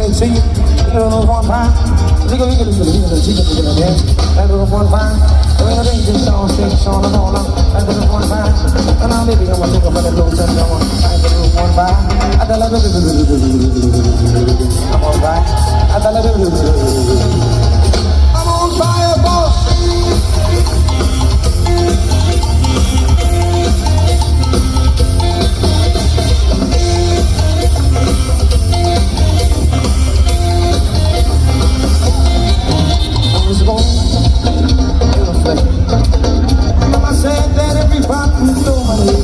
19, little one fine. Look at the dance. That little one fine. We're gonna take this song, shake, song, and all up. That little one fine. And I'm maybe gonna take a for the little set going. That little one fine. I tell her, I'm on fire. I tell her, I'm on fire, boy. Mama said that everybody was so money.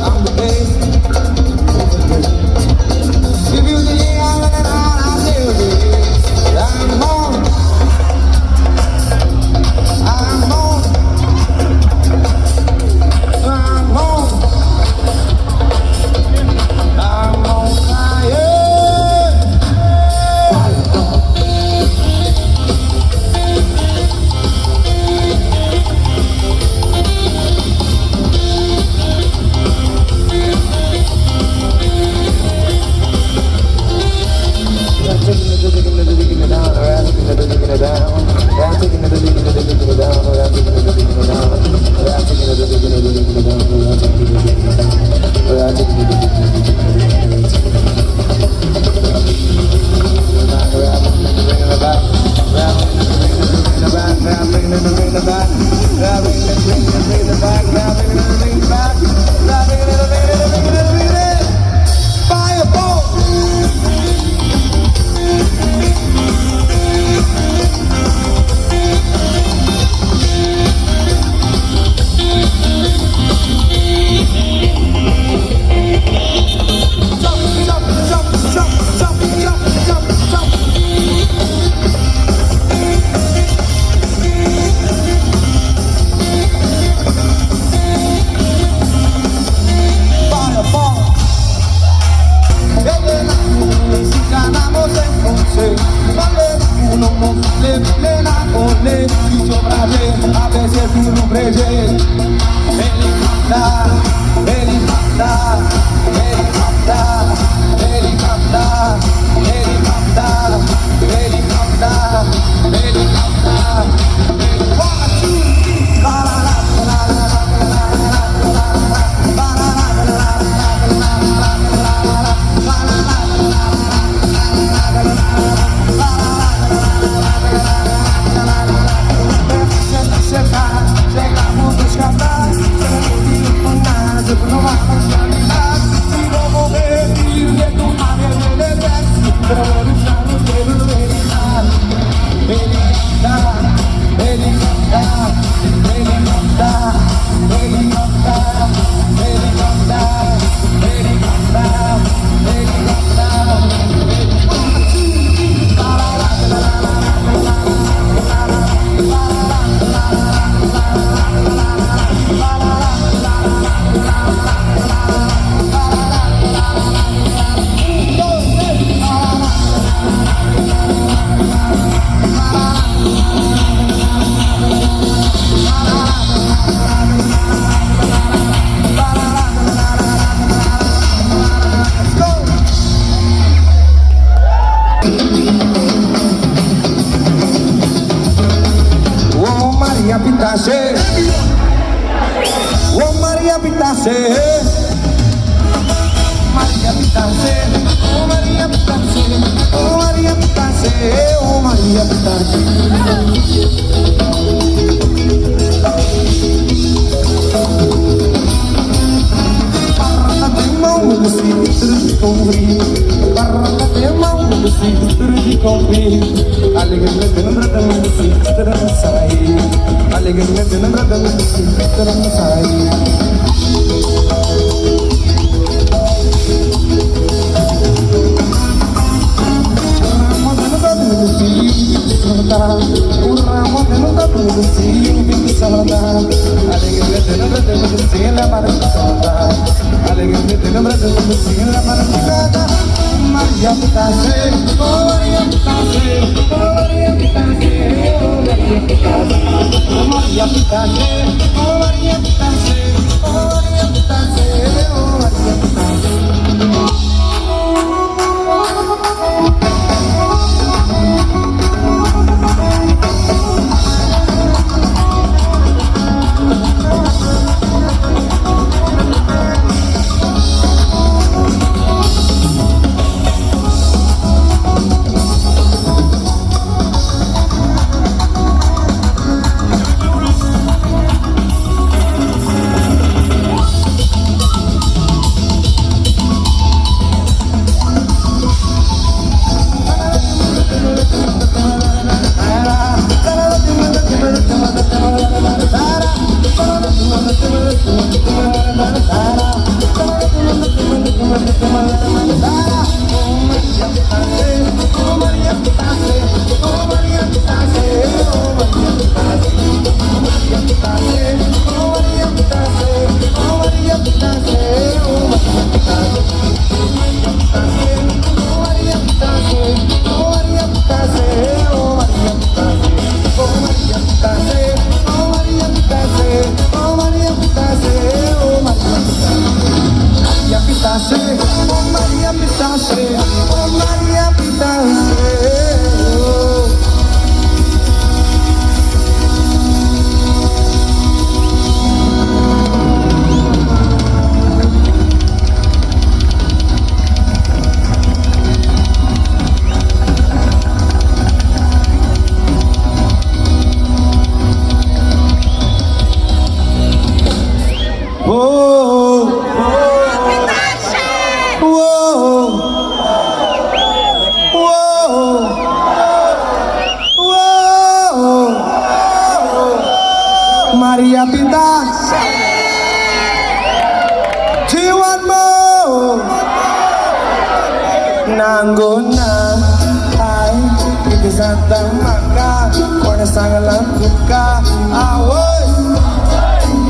I'm the best. If you think I'm running out, I'll tell you. I'm on. I'm on. I'm on. I'm on fire. Oh Maria Pitase, Maria Pitase, oh Maria Pitase, oh Maria Pitase, oh Maria Pitase. Parla de mão do centro de Combri, parla de mão do centro de Combri. Alegre de nada do centro de Saí, alegre de nada do centro de Saí. Maria Pitase, oh Maria Pitase, oh Maria Pitase, oh Maria Pitase, oh Maria Pitase, oh Maria Pitase, oh Maria Pitase, oh Maria Pitase. oh Maria Pitache, oh Maria Pitache. Maria Pitache, jiwan mo nangguna ay ikisantang maka kung nasangalan buka awoy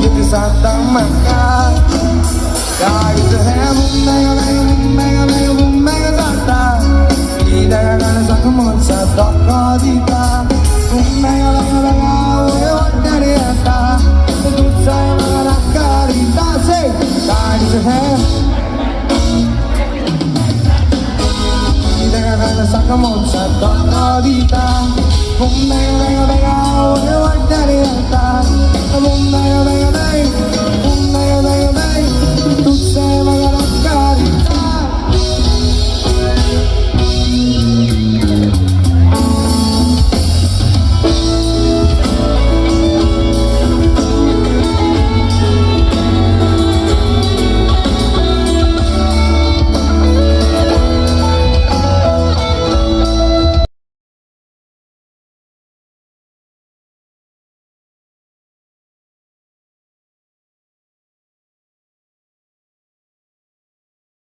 ikisantang maka kahit sa heaven mega santa idagagan sa kumon sa toko dita mega away dari ata untuk saya mengarahkan ditase kahit sa heaven idagagan sa kumon sa toko dita mega away dari ata mega